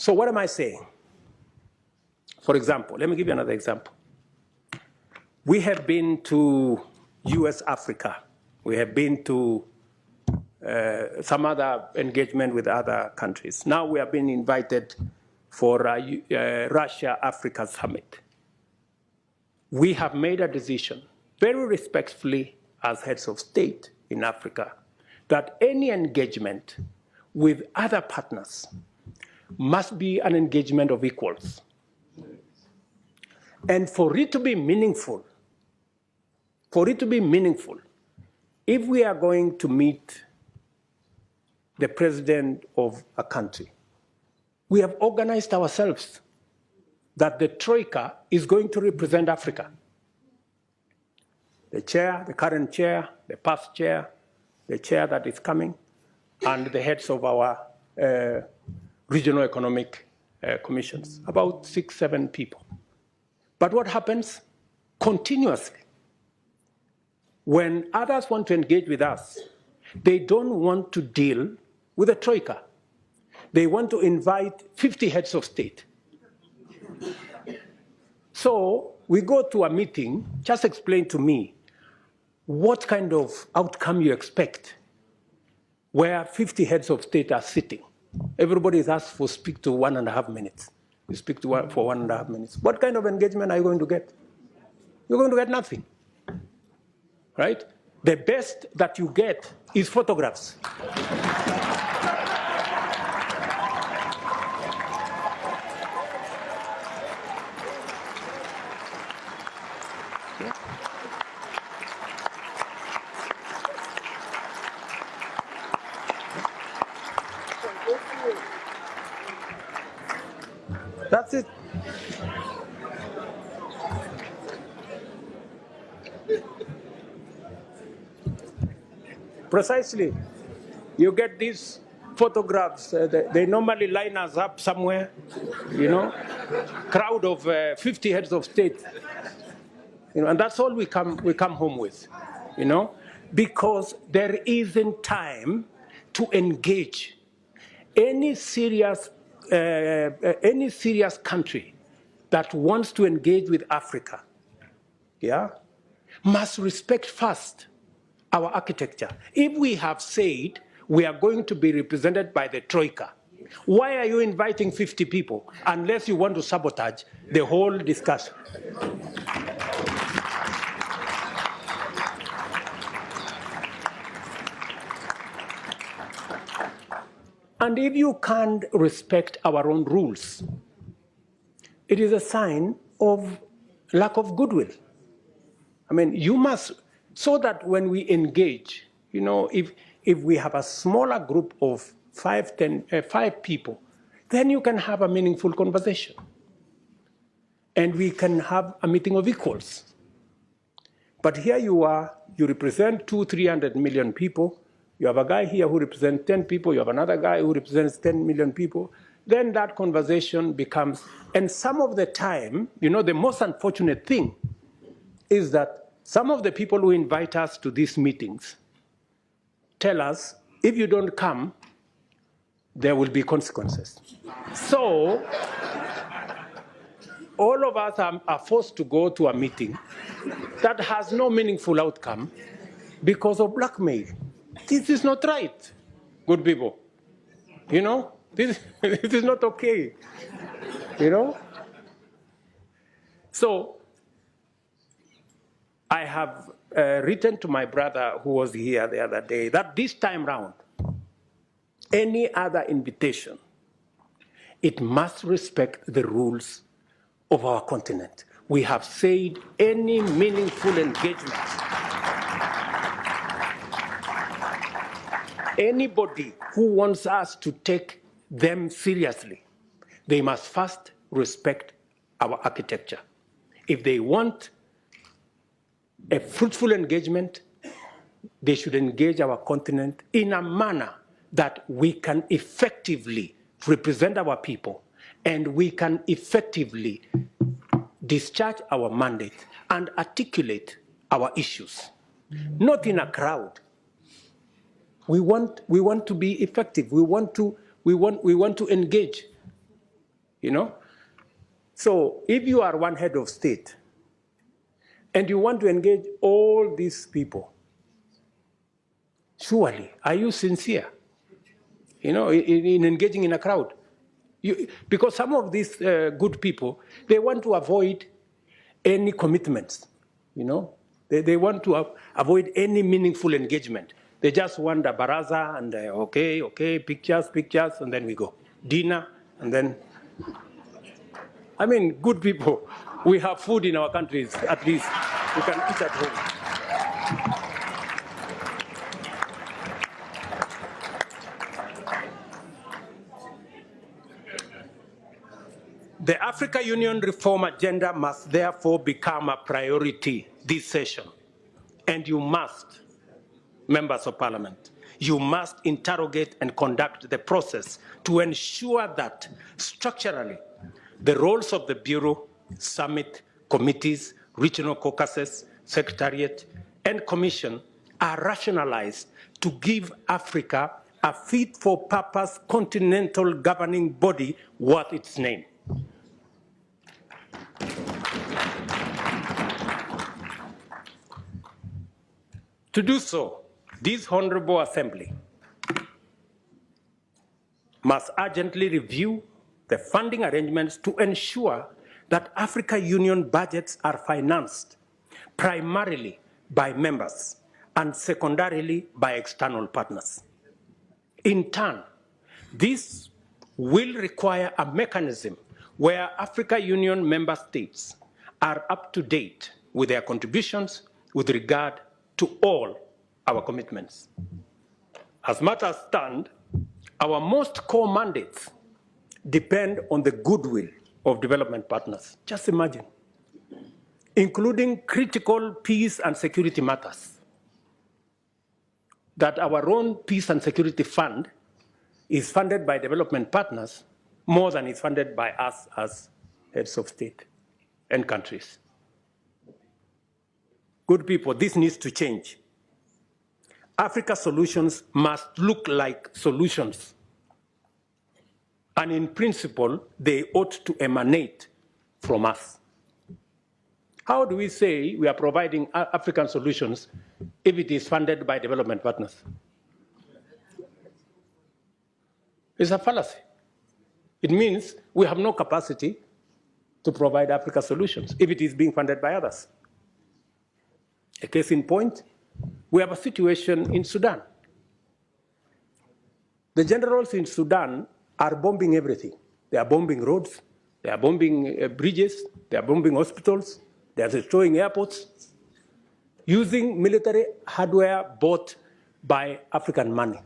So what am I saying? For example, let me give you another example. We have been to US Africa. We have been to some other engagement with other countries. Now we have been invited for Russia-Africa Summit. We have made a decision, very respectfully as heads of state in Africa, that any engagement with other partners must be an engagement of equals. And for it to be meaningful, if we are going to meet the president of a country, we have organized ourselves that the Troika is going to represent Africa. The chair, the current chair, the past chair, the chair that is coming, and the heads of our regional economic commissions, about 6, 7 people. But what happens continuously? When others want to engage with us, they don't want to deal with the Troika. They want to invite 50 heads of state. So we go to a meeting, just explain to me what kind of outcome you expect where 50 heads of state are sitting. Everybody is asked to speak to 1.5 minutes. You speak to one for 1.5 minutes. What kind of engagement are you going to get? You're going to get nothing, right? The best that you get is photographs. That's it. Precisely. You get these photographs, they normally line us up somewhere, you know, crowd of 50 heads of state. You know, and that's all we come home with, you know, because there isn't time to engage. Any serious country that wants to engage with Africa, yeah, must respect first our architecture. If we have said we are going to be represented by the Troika, why are you inviting 50 people unless you want to sabotage the whole discussion? And if you can't respect our own rules, it is a sign of lack of goodwill. I mean, you must, so that when we engage, you know, if we have a smaller group of 5 people, then you can have a meaningful conversation. And we can have a meeting of equals. But here you are, you represent 200-300 million people. You have a guy here who represents 10 people. You have another guy who represents 10 million people. Then that conversation becomes, and some of the time, you know, the most unfortunate thing is that some of the people who invite us to these meetings tell us, if you don't come, there will be consequences. So all of us are forced to go to a meeting that has no meaningful outcome because of blackmail. This is not right, good people. You know, this is not okay, you know? So I have written to my brother who was here the other day that this time round, any other invitation, it must respect the rules of our continent. We have said any meaningful engagement, anybody who wants us to take them seriously, they must first respect our architecture. If they want a fruitful engagement, they should engage our continent in a manner that we can effectively represent our people and we can effectively discharge our mandate and articulate our issues, not in a crowd. We want to be effective. We want to engage. you know? So if you are one head of state and you want to engage all these people, surely, are you sincere, you know, in engaging in a crowd? Because some of these good people, they want to avoid any commitments, you know? They want to avoid any meaningful engagement. They just want a baraza and okay, pictures, and then we go. Dinner, and then, I mean, good people, we have food in our countries, at least. We can eat at home. The Africa Union reform agenda must therefore become a priority this session. And you must, members of parliament, you must interrogate and conduct the process to ensure that structurally the roles of the Bureau, Summit, committees, regional caucuses, Secretariat, and Commission are rationalized to give Africa a fit-for-purpose continental governing body worth its name. To do so, this Honorable Assembly must urgently review the funding arrangements to ensure that Africa Union budgets are financed primarily by members and secondarily by external partners. In turn, this will require a mechanism where Africa Union member states are up to date with their contributions with regard to all our commitments. As matters stand, our most core mandates depend on the goodwill of development partners. Just imagine, including critical peace and security matters, that our own peace and security fund is funded by development partners more than is funded by us as heads of state and countries. Good people, this needs to change. Africa solutions must look like solutions. And in principle, they ought to emanate from us. How do we say we are providing African solutions if it is funded by development partners? It's a fallacy. It means we have no capacity to provide Africa solutions if it is being funded by others. A case in point, we have a situation in Sudan. The generals in Sudan are bombing everything. They are bombing roads, they are bombing bridges, they are bombing hospitals, they are destroying airports, using military hardware bought by African money.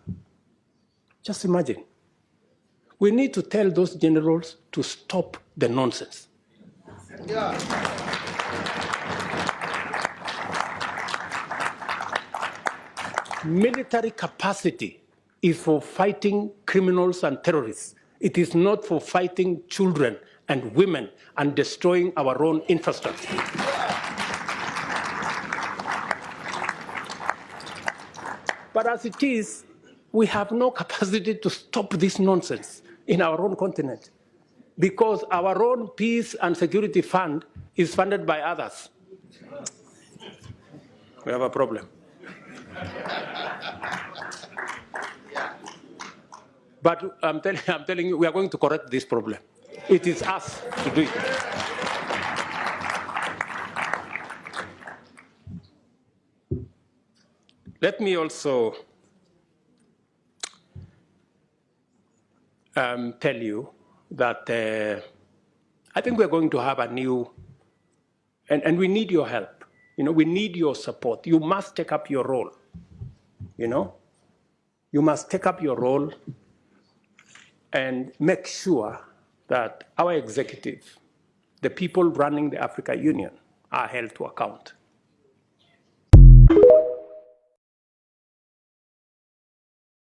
Just imagine. We need to tell those generals to stop the nonsense. Yeah. Military capacity is for fighting criminals and terrorists. It is not for fighting children and women and destroying our own infrastructure. But as it is, we have no capacity to stop this nonsense in our own continent because our own peace and security fund is funded by others. We have a problem. But I'm telling you, we are going to correct this problem. It is us to do it. Let me also tell you that I think we're going to have a new, and we need your help. You know, we need your support. You must take up your role. You know, you must take up your role and make sure that our executive, the people running the Africa Union, are held to account.